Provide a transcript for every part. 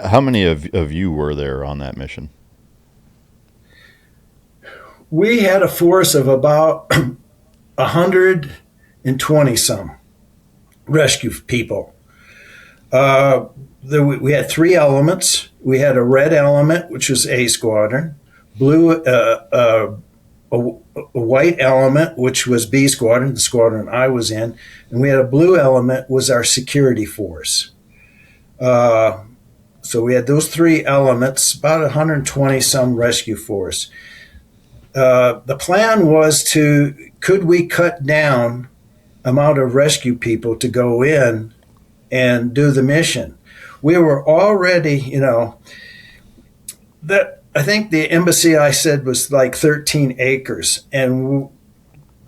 How many of you were there on that mission? We had a force of about 120 some rescue people. Uh, we had three elements. We had a red element, which was A Squadron, blue, a, a white element, which was B Squadron, the squadron I was in, and we had a blue element, was our security force. Uh, so we had those three elements, about 120 some rescue force. The plan was to could we cut down amount of rescue people to go in and do the mission. We were already, that I think the embassy I said was like 13 acres, and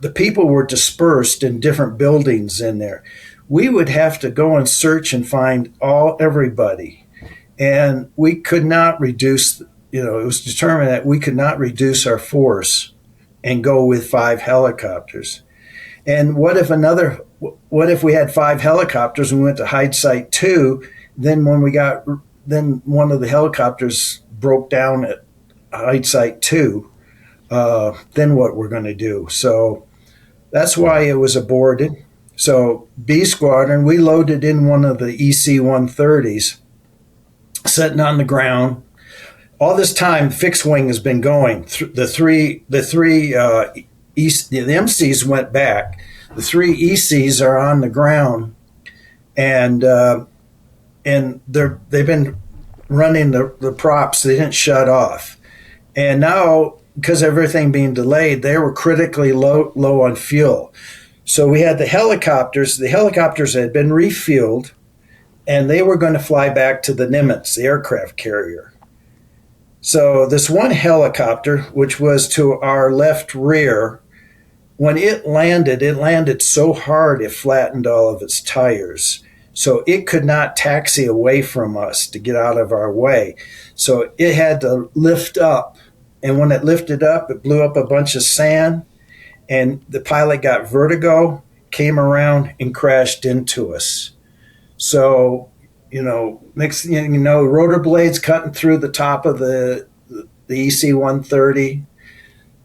the people were dispersed in different buildings in there. We would have to go and search and find everybody, and we could not reduce. It was determined that we could not reduce our force and go with five helicopters. And what if we had five helicopters and we went to Hindsight Two? Then one of the helicopters broke down at Hindsight Two. Then what we're going to do? So that's why it was aborted. So B Squadron, we loaded in one of the EC-130s, sitting on the ground. All this time, fixed wing has been going. The MCs went back. The three ECs are on the ground, and they've been running the props. They didn't shut off, and now because of everything being delayed, they were critically low on fuel. So we had the helicopters. The helicopters had been refueled, and they were going to fly back to the Nimitz, the aircraft carrier. So this one helicopter, which was to our left rear, when it landed so hard it flattened all of its tires. So it could not taxi away from us to get out of our way. So it had to lift up. And when it lifted up, it blew up a bunch of sand. And the pilot got vertigo, came around, and crashed into us. So, next thing you know, rotor blades cutting through the top of the EC-130.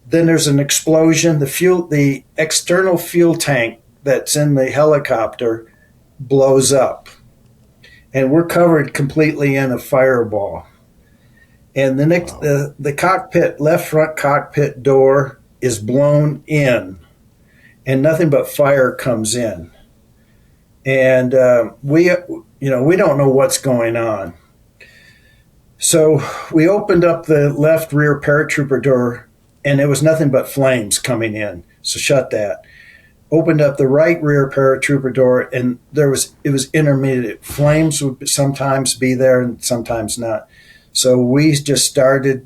Then there's an explosion. The external fuel tank that's in the helicopter blows up, and we're covered completely in a fireball. And the cockpit, left front cockpit door is blown in, and nothing but fire comes in. And we don't know what's going on. So we opened up the left rear paratrooper door, and it was nothing but flames coming in. So shut that. Opened up the right rear paratrooper door, and it was intermediate. Flames would sometimes be there and sometimes not. So we just started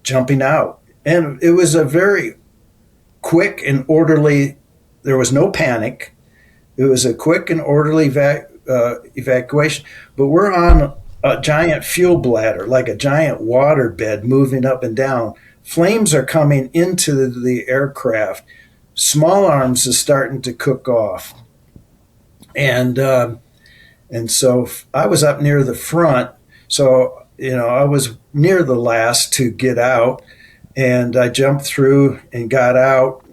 jumping out, and it was a very quick and orderly. There was no panic. It was a quick and orderly evacuation. But we're on a giant fuel bladder, like a giant water bed moving up and down. Flames are coming into the aircraft. Small arms is starting to cook off. And so I was up near the front. So, I was near the last to get out. And I jumped through and got out,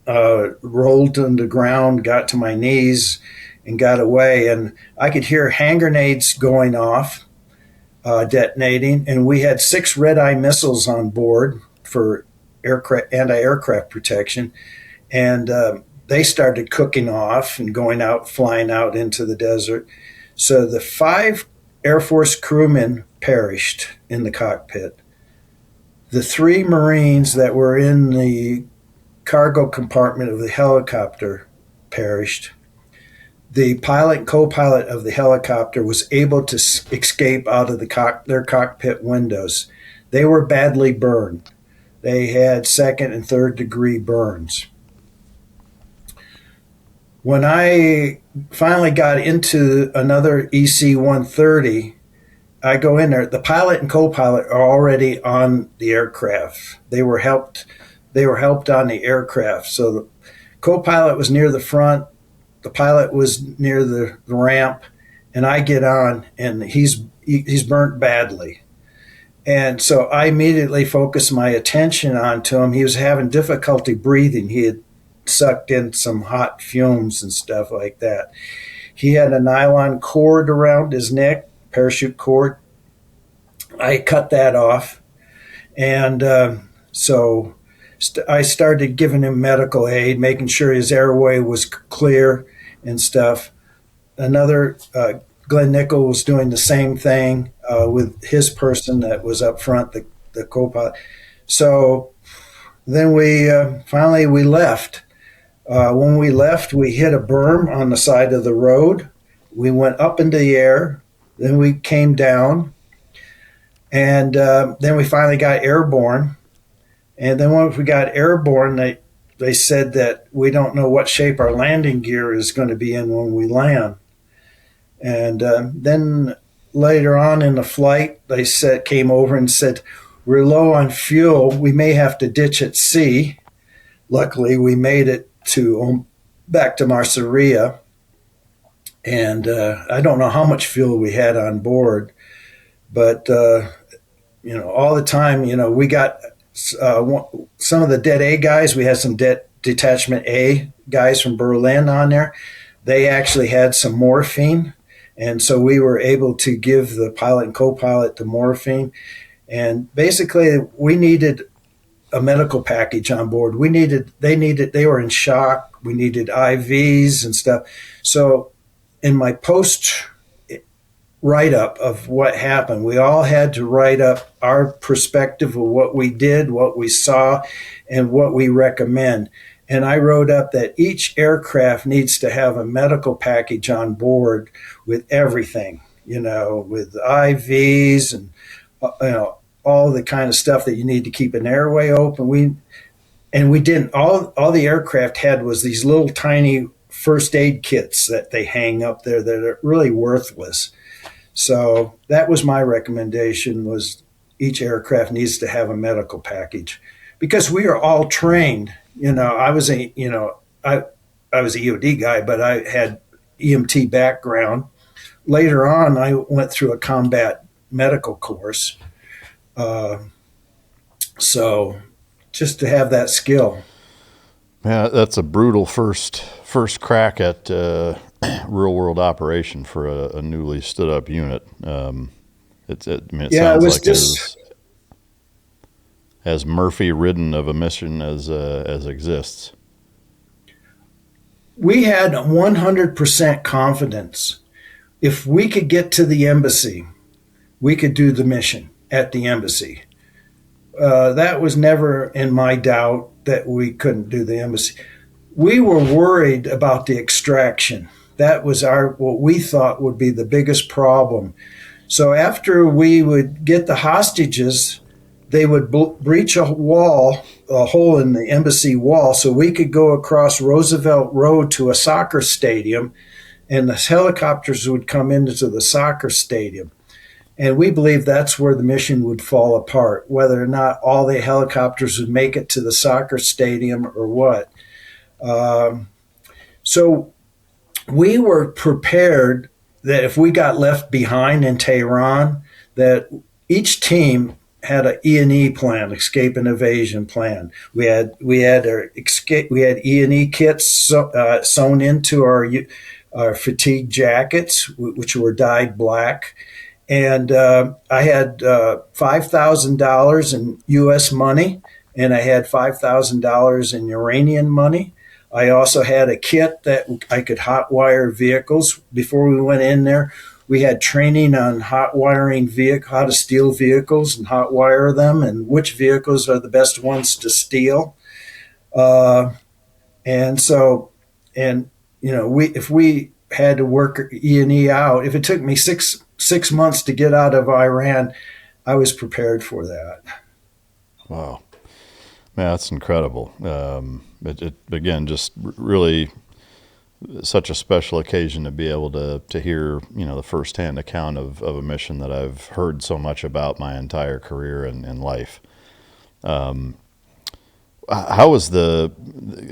rolled on the ground, got to my knees, and got away. And I could hear hand grenades going off, detonating. And we had 6 Redeye missiles on board for anti-aircraft protection. And they started cooking off and going out, flying out into the desert. So the 5 Air Force crewmen perished in the cockpit. The 3 Marines that were in the cargo compartment of the helicopter perished. The pilot and co-pilot of the helicopter was able to escape out of their cockpit windows. They were badly burned. They had 2nd and 3rd degree burns. When I finally got into another EC-130, I go in there. The pilot and co-pilot are already on the aircraft. They were helped on the aircraft. So the co-pilot was near the front, the pilot was near the ramp, and I get on, and he's burnt badly. And so I immediately focused my attention onto him. He was having difficulty breathing. He had sucked in some hot fumes and stuff like that. He had a nylon cord around his neck, parachute cord. I cut that off. And I started giving him medical aid, making sure his airway was clear and stuff. Another, Glenn Nickel was doing the same thing with his person that was up front, the co-pilot. So then we finally we left. When we left, we hit a berm on the side of the road. We went up into the air. Then we came down. And then we finally got airborne. And then once we got airborne, they said that we don't know what shape our landing gear is going to be in when we land. And then later on in the flight, they came over and said, we're low on fuel. We may have to ditch at sea. Luckily, we made it back to Marseria. And I don't know how much fuel we had on board, but all the time, we got some of the Det A guys. We had some Detachment A guys from Berlin on there. They actually had some morphine, and so we were able to give the pilot and co-pilot the morphine. And basically, we needed a medical package on board. They were in shock. We needed IVs and stuff. So in my post write-up of what happened, we all had to write up our perspective of what we did, what we saw, and what we recommend. And I wrote up that each aircraft needs to have a medical package on board with everything, with IVs and all the kind of stuff that you need to keep an airway open. We didn't. All the aircraft had was these little tiny first aid kits that they hang up there that are really worthless. So that was my recommendation, was each aircraft needs to have a medical package, because we are all trained. I was a EOD guy, but I had EMT background. Later on, I went through a combat medical course. So just to have that skill. Yeah, that's a brutal first crack at real world operation for a newly stood up unit. It sounds like it was as Murphy ridden of a mission as exists. We had 100% confidence. If we could get to the embassy, we could do the mission at the embassy. That was never in my doubt that we couldn't do the embassy. We were worried about the extraction. That was what we thought would be the biggest problem. So after we would get the hostages, they would breach a hole in the embassy wall, so we could go across Roosevelt Road to a soccer stadium, and the helicopters would come into the soccer stadium. And we believe that's where the mission would fall apart, whether or not all the helicopters would make it to the soccer stadium or what. So we were prepared that if we got left behind in Tehran, that each team had an E&E plan, escape and evasion plan. We had E&E kits sewn into our fatigue jackets, which were dyed black. And I had $5,000 in U.S. money, and I had $5,000 in Iranian money. I also had a kit that I could hot wire vehicles. Before we went in there, we had training on hot wiring how to steal vehicles and hot wire them, and which vehicles are the best ones to steal. If we had to work E&E out, if it took me six months to get out of Iran, I was prepared for that. Wow. Man, that's incredible. It again, just really such a special occasion to be able to hear, the firsthand account of a mission that I've heard so much about my entire career and life. how was the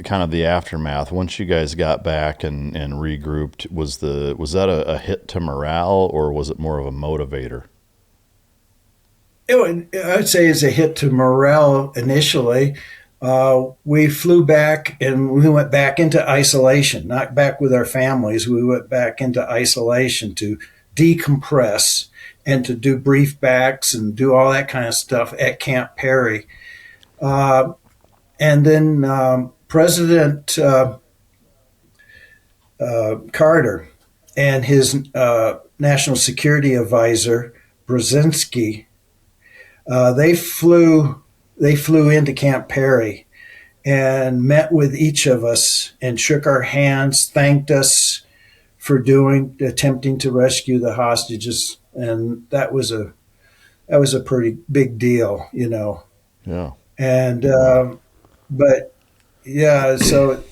kind of the aftermath once you guys got back and regrouped? Was that a hit to morale, or was it more of a motivator? I'd say it's a hit to morale initially. We flew back and we went back into isolation, not back with our families. We went back into isolation to decompress and to do brief backs and do all that kind of stuff at Camp Perry. Uh, and then President Carter and his national security advisor, Brzezinski, they flew into Camp Perry and met with each of us and shook our hands, thanked us for attempting to rescue the hostages, and that was a pretty big deal, you know. Yeah. And Wow. but yeah, so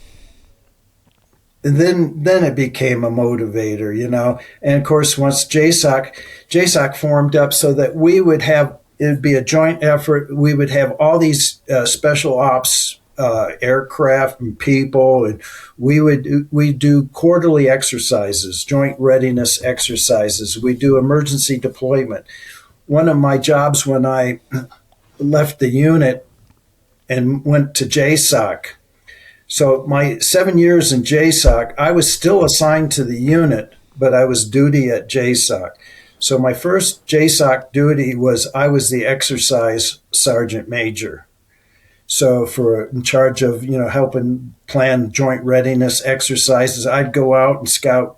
and then it became a motivator, you know. And of course, once JSOC formed up, so that we would have it'd be a joint effort. We would have all these special ops aircraft and people, and we do quarterly exercises, joint readiness exercises. We do emergency deployment. One of my jobs when I left the unit and went to JSOC. So my 7 years in JSOC, I was still assigned to the unit, but I was duty at JSOC. So my first JSOC duty was I was the exercise sergeant major. So for in charge of helping plan joint readiness exercises, I'd go out and scout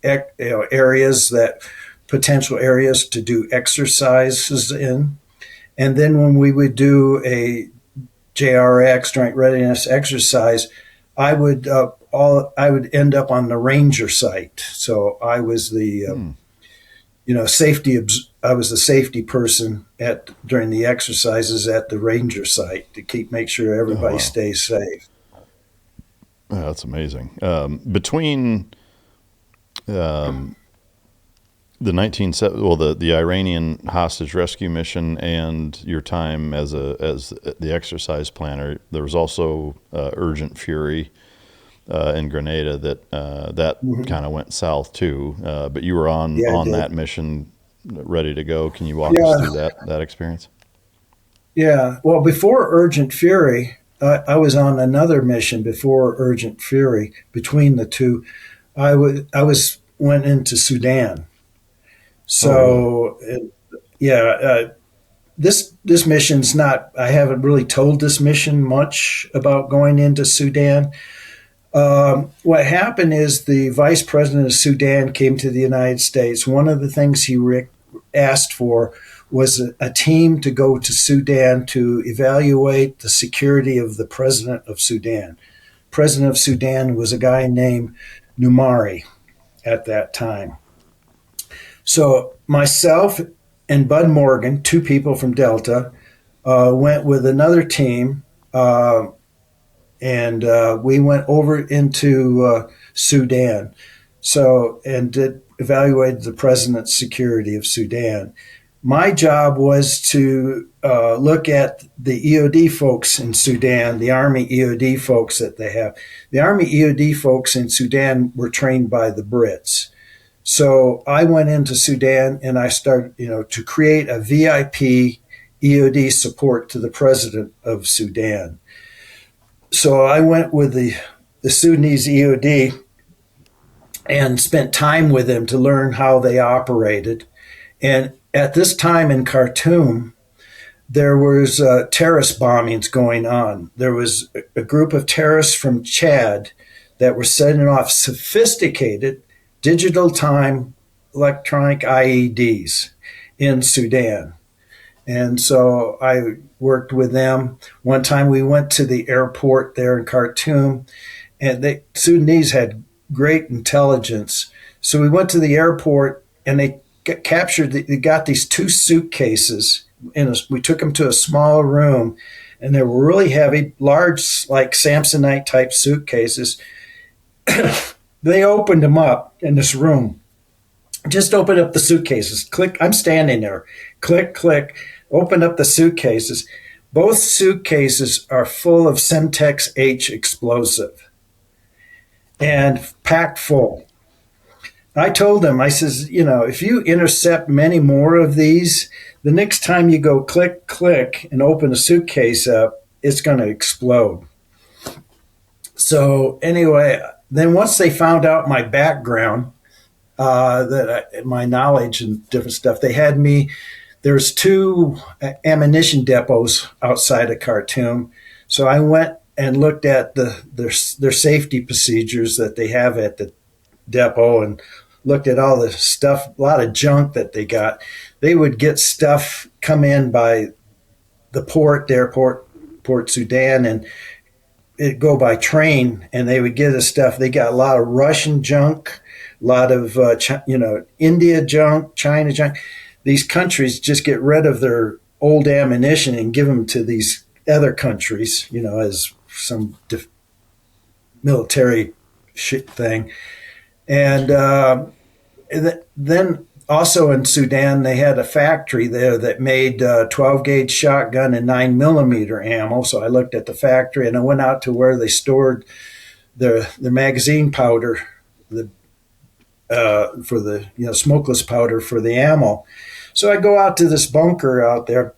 areas that potential areas to do exercises in, and then when we would do a JRX joint readiness exercise, I would end up on the ranger site. So I was the Hmm. safety. I was the safety person during the exercises at the ranger site to make sure Oh everybody wow. stays safe. Yeah, that's amazing. Between um, the the Iranian hostage rescue mission and your time as the exercise planner, there was also Urgent Fury in Grenada that Mhm. kind of went south too. But you were Yeah, I on did. that mission, ready to go. Can you walk us through Yeah, that experience? yeah. Well, before Urgent Fury, I was on another mission before Urgent Fury. Between the two, I was went into Sudan. Oh, really? So yeah, this mission's not. I haven't really told this mission much about going into Sudan. What happened is the vice president of Sudan came to the United States. One of the things asked for was a team to go to Sudan to evaluate the security of the president of Sudan. President of Sudan was a guy named Numari at that time. So myself and Bud Morgan, two people from Delta, went with another team, and we went over into Sudan. So and did evaluated the president's security of Sudan. My job was to look at the EOD folks in Sudan, the Army EOD folks that they have. The Army EOD folks in Sudan were trained by the Brits. So I went into Sudan and I started, to create a VIP EOD support to the president of Sudan. So I went with the Sudanese EOD and spent time with them to learn how they operated. And at this time in Khartoum, there was terrorist bombings going on. There was a group of terrorists from Chad that were setting off sophisticated digital time electronic IEDs in Sudan. And so I worked with them. One time we went to the airport there in Khartoum, and the Sudanese had great intelligence. So we went to the airport, and they they got these two suitcases. We took them to a small room, and they were really heavy, large, like Samsonite type suitcases. They opened them up in this room. Just open up the suitcases. Click. I'm standing there. Click, click. Open up the suitcases. Both suitcases are full of Semtex H explosive and packed full. I told them, I says, if you intercept many more of these, the next time you go click, click, and open a suitcase up, it's going to explode. So anyway, then once they found out my background, my knowledge and different stuff, they had me. There's two ammunition depots outside of Khartoum, so I went and looked at their safety procedures that they have at the depot and looked at all the stuff, a lot of junk that they got. They would get stuff come in by the Port Sudan, and it go by train, and they would get us stuff. They got a lot of Russian junk, a lot of India junk, China junk. These countries just get rid of their old ammunition and give them to these other countries, as some military shit thing. And then also in Sudan, they had a factory there that made 12 gauge shotgun and 9mm ammo. So I looked at the factory, and I went out to where they stored the magazine powder, for the smokeless powder for the ammo. So I go out to this bunker out there,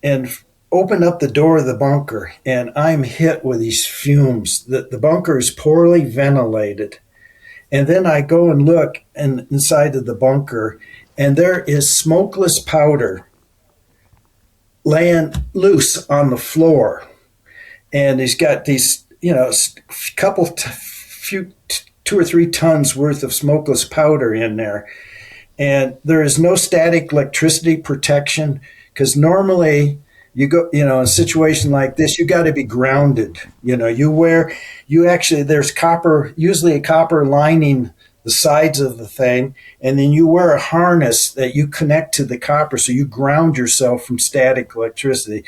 and open up the door of the bunker, and I'm hit with these fumes. The bunker is poorly ventilated. And then I go and look inside of the bunker, and there is smokeless powder laying loose on the floor. And he's got these, few 2 or 3 tons worth of smokeless powder in there. And there is no static electricity protection, because normally you go, in a situation like this, you got to be grounded. There's copper, usually a copper lining the sides of the thing, and then you wear a harness that you connect to the copper, so you ground yourself from static electricity.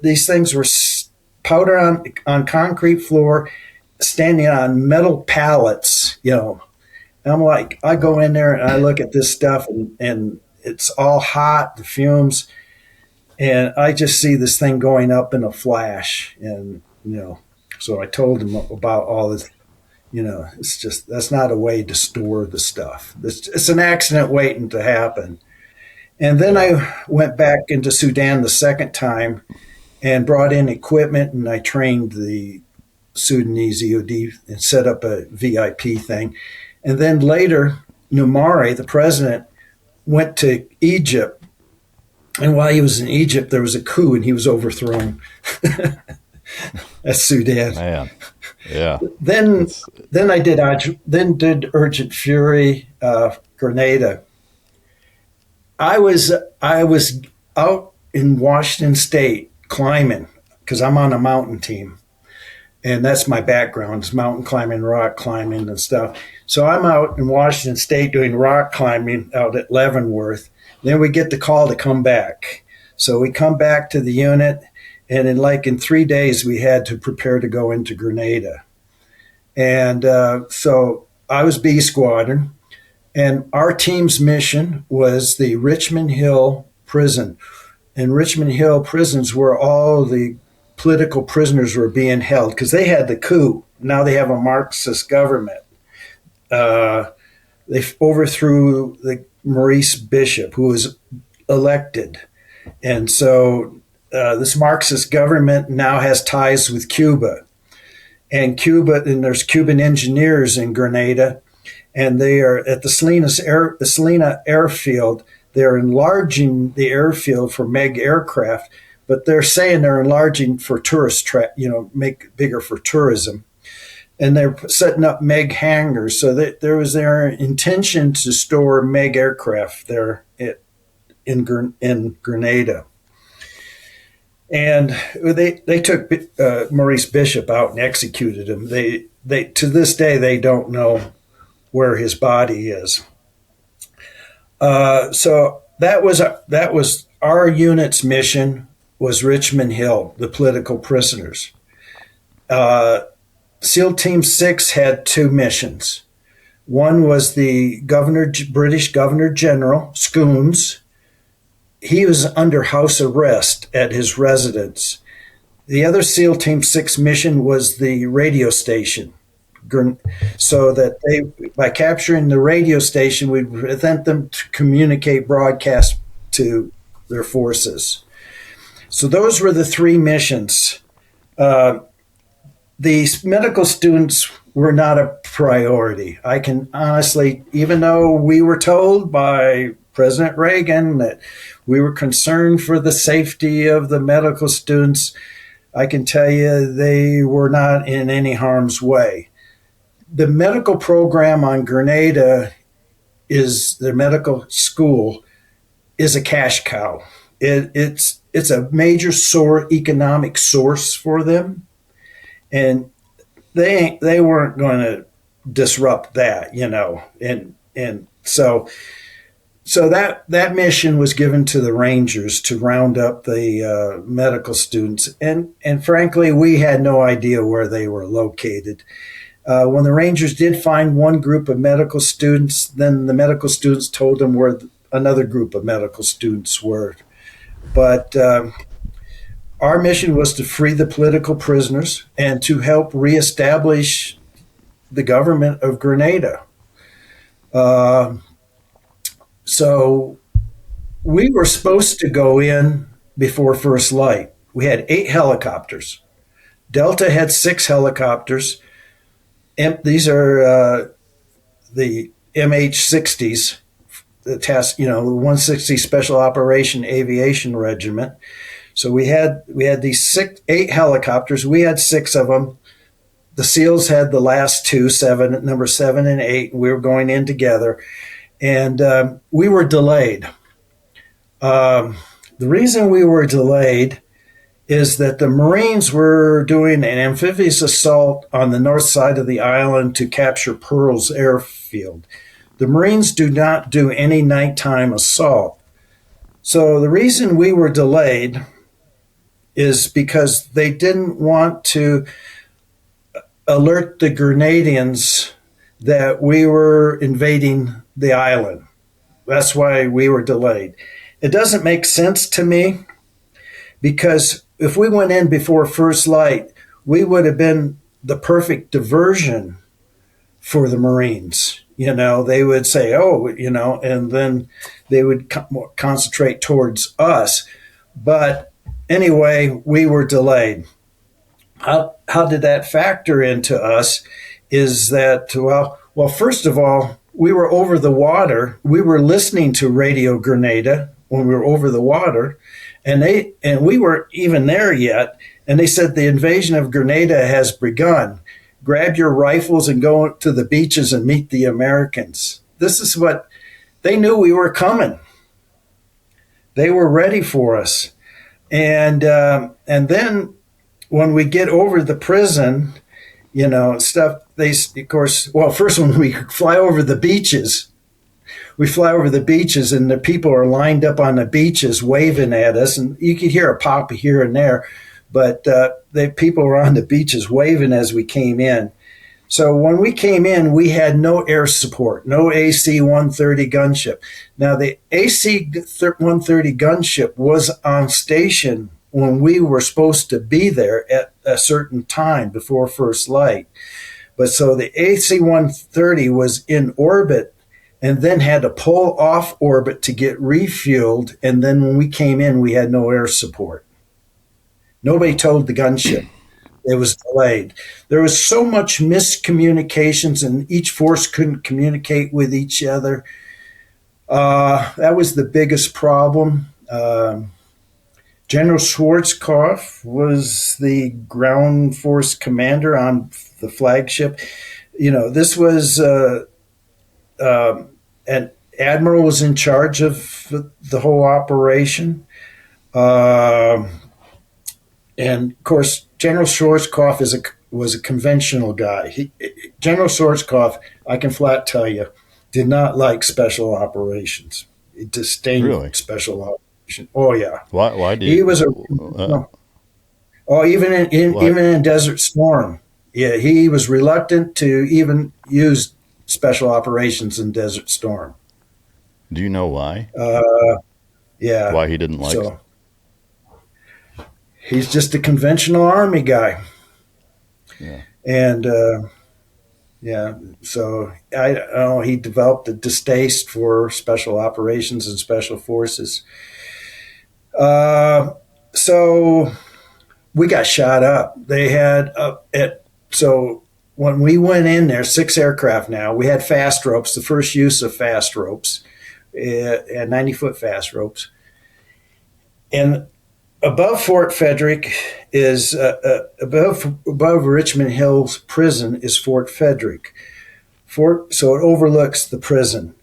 These things were powder on concrete floor, standing on metal pallets, I'm like, I go in there and I look at this stuff, and it's all hot, the fumes, and I just see this thing going up in a flash. And, so I told him about all this, it's just, that's not a way to store the stuff. It's an accident waiting to happen. And then I went back into Sudan the second time and brought in equipment, and I trained the Sudanese EOD and set up a VIP thing. And then later, Numari, the president, went to Egypt. And while he was in Egypt, there was a coup, and he was overthrown. That's Sudan. Man, yeah. Then I did Urgent Fury, Grenada. I was out in Washington State climbing, because I'm on a mountain team. And that's my background, is mountain climbing, rock climbing and stuff. So I'm out in Washington State doing rock climbing out at Leavenworth. Then we get the call to come back. So we come back to the unit, and in 3 days, we had to prepare to go into Grenada. And so I was B Squadron, and our team's mission was the Richmond Hill prison. And Richmond Hill prisons where all the political prisoners were being held, because they had the coup. Now they have a Marxist government. They overthrew the Maurice Bishop, who was elected. And so this Marxist government now has ties with Cuba. And there's Cuban engineers in Grenada, and they are at the Salina airfield. They're enlarging the airfield for MiG aircraft, but they're saying they're enlarging for make bigger for tourism. And they're setting up MiG hangars. So there was their intention to store MiG aircraft there in Grenada. And they took Maurice Bishop out and executed him. They to this day, they don't know where his body is. So that was our unit's mission, was Richmond Hill, the political prisoners. SEAL Team 6 had 2 missions. One was the British Governor General, Scoones, he was under house arrest at his residence. The other SEAL Team 6 mission was the radio station, so that they, by capturing the radio station, would prevent them to communicate broadcast to their forces. So those were the three missions. These medical students were not a priority. I can honestly, even though we were told by President Reagan that we were concerned for the safety of the medical students, I can tell you they were not in any harm's way. The medical program on Grenada is their medical school is a cash cow. It's a major economic source for them, and they weren't going to disrupt that, and so that mission was given to the Rangers to round up the medical students, and frankly, we had no idea where they were located. When the Rangers did find one group of medical students, then the medical students told them where another group of medical students were. But our mission was to free the political prisoners and to help reestablish the government of Grenada. So we were supposed to go in before first light. We had 8 helicopters. Delta had 6 helicopters. These are the MH-60s, the 160 Special Operation Aviation Regiment. So we had these 8 helicopters. We had 6 of them. The SEALs had the last 2, number 7 and 8. We were going in together, and we were delayed. The reason we were delayed is that the Marines were doing an amphibious assault on the north side of the island to capture Pearl's airfield. The Marines do not do any nighttime assault. So the reason we were delayed is because they didn't want to alert the Grenadians that we were invading the island. That's why we were delayed. It doesn't make sense to me, because if we went in before first light, we would have been the perfect diversion for the Marines. They would say, and then they would concentrate towards us. But anyway, we were delayed. How did that factor into us is that, well, first of all, we were over the water. We were listening to Radio Grenada when we were over the water. And we weren't even there yet. And they said the invasion of Grenada has begun. Grab your rifles and go to the beaches and meet the Americans. This is what they knew. We were coming. They were ready for us. And then when we get over the prison, stuff. They, of course, well, first when we fly over the beaches. We fly over the beaches, and the people are lined up on the beaches waving at us, and you could hear a pop here and there, but the people were on the beaches waving as we came in. So when we came in, we had no air support, no AC-130 gunship. Now, the AC-130 gunship was on station when we were supposed to be there at a certain time before first light. But so the AC-130 was in orbit and then had to pull off orbit to get refueled. And then when we came in, we had no air support. Nobody told the gunship. It was delayed. There was so much miscommunications, and each force couldn't communicate with each other. That was the biggest problem. General Schwarzkopf was the ground force commander on the flagship. This was an admiral was in charge of the whole operation. And of course, General Schwarzkopf was a conventional guy. General Schwarzkopf, I can flat tell you, did not like special operations. He disdained special operations. Oh yeah. Why did he was even in Desert Storm? Yeah, he was reluctant to even use special operations in Desert Storm. Do you know why? Yeah. Why he didn't like it? So he's just a conventional Army guy. Yeah. And yeah, so I don't know, he developed a distaste for special operations and special forces. Uh, so we got shot up. They had so when we went in there, 6 aircraft now, we had fast ropes, the first use of fast ropes, and 90-foot fast ropes. And above Fort Frederick is above Richmond Hills Prison is Fort Frederick. So it overlooks the prison.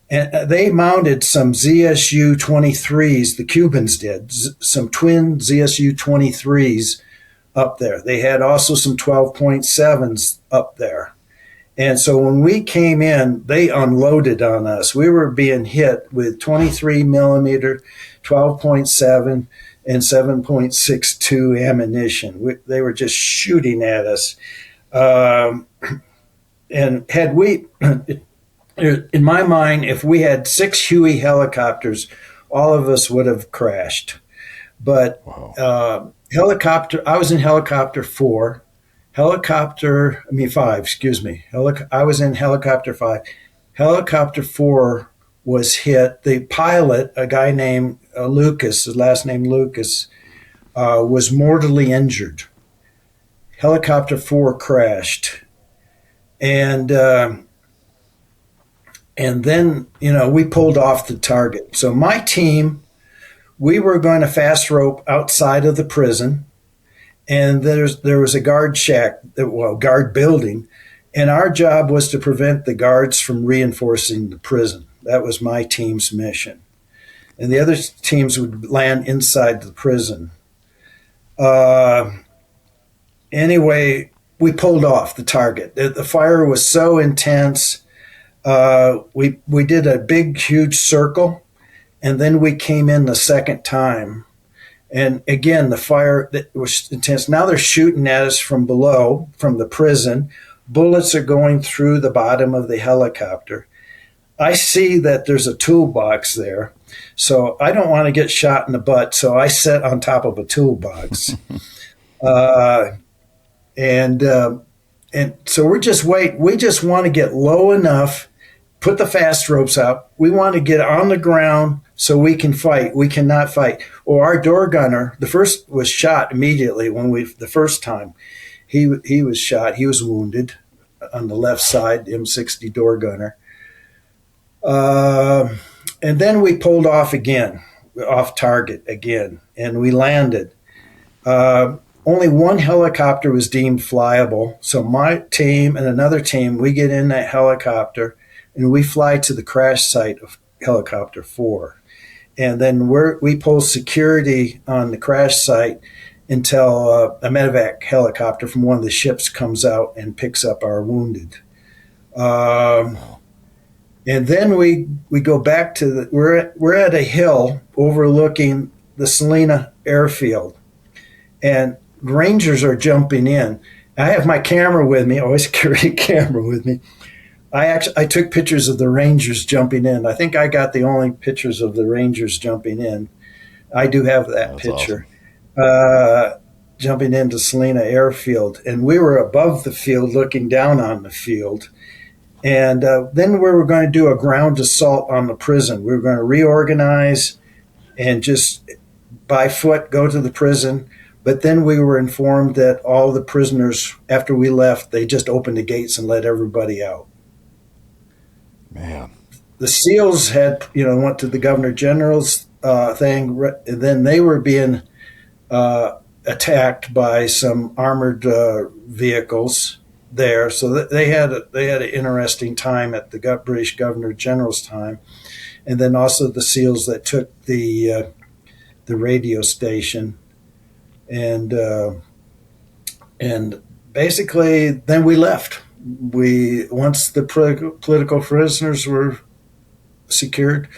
And they mounted some ZSU 23s, the Cubans did, some twin ZSU 23s up there. They had also some 12.7s up there. And so when we came in, they unloaded on us. We were being hit with 23 millimeter, 12.7, and 7.62 ammunition. They were just shooting at us. And had we, in my mind, if we had 6 Huey helicopters, all of us would have crashed. But Wow. I was in helicopter 5, excuse me. I was in helicopter 5. Helicopter 4 was hit. The pilot, a guy named Lucas, his last name Lucas, was mortally injured. Helicopter 4 crashed. And then, we pulled off the target. So my team, we were going to fast rope outside of the prison, and there was a guard shack, guard building, and our job was to prevent the guards from reinforcing the prison. That was my team's mission. And the other teams would land inside the prison. Anyway, we pulled off the target. The fire was so intense. We did a big, huge circle, and then we came in the second time. And again, the fire that was intense. Now they're shooting at us from below, from the prison. Bullets are going through the bottom of the helicopter. I see that there's a toolbox there. So I don't want to get shot in the butt. So I sit on top of a toolbox. And so we're just waiting. We just want to get low enough, put the fast ropes out. We want to get on the ground so we can fight. We cannot fight. Or our door gunner, the first was shot immediately the first time. He was shot. He was wounded on the left side, M60 door gunner. And then we pulled off again, off target again, and we landed. Only one helicopter was deemed flyable. So my team and another team, we get in that helicopter and we fly to the crash site of helicopter 4. And then we pull security on the crash site until a medevac helicopter from one of the ships comes out and picks up our wounded. And then we go back to we're at a hill overlooking the Salina airfield, and Rangers are jumping in. I have my camera with me. I always carry a camera with me. I took pictures of the Rangers jumping in. I think I got the only pictures of the Rangers jumping in. I do have that That's picture. Awesome. Jumping into Salina airfield, and we were above the field looking down on the field. And then we were going to do a ground assault on the prison. We were going to reorganize and just by foot go to the prison. But then we were informed that all the prisoners, after we left, they just opened the gates and let everybody out. Man. The SEALs had, went to the Governor General's thing, and then they were being attacked by some armored vehicles there. So they had an interesting time at the British Governor General's time, and then also the SEALs that took the radio station, and basically then we left. Once the political prisoners were secured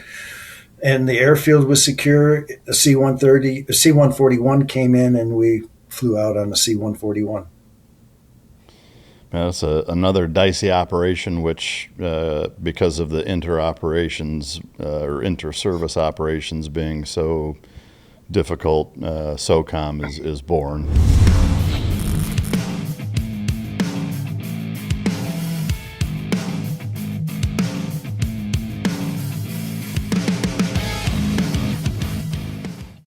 and the airfield was secure, a C-141 came in, and we flew out on a C-141. That's another dicey operation, which, because of the inter-operations or inter-service operations being so difficult, SOCOM is born.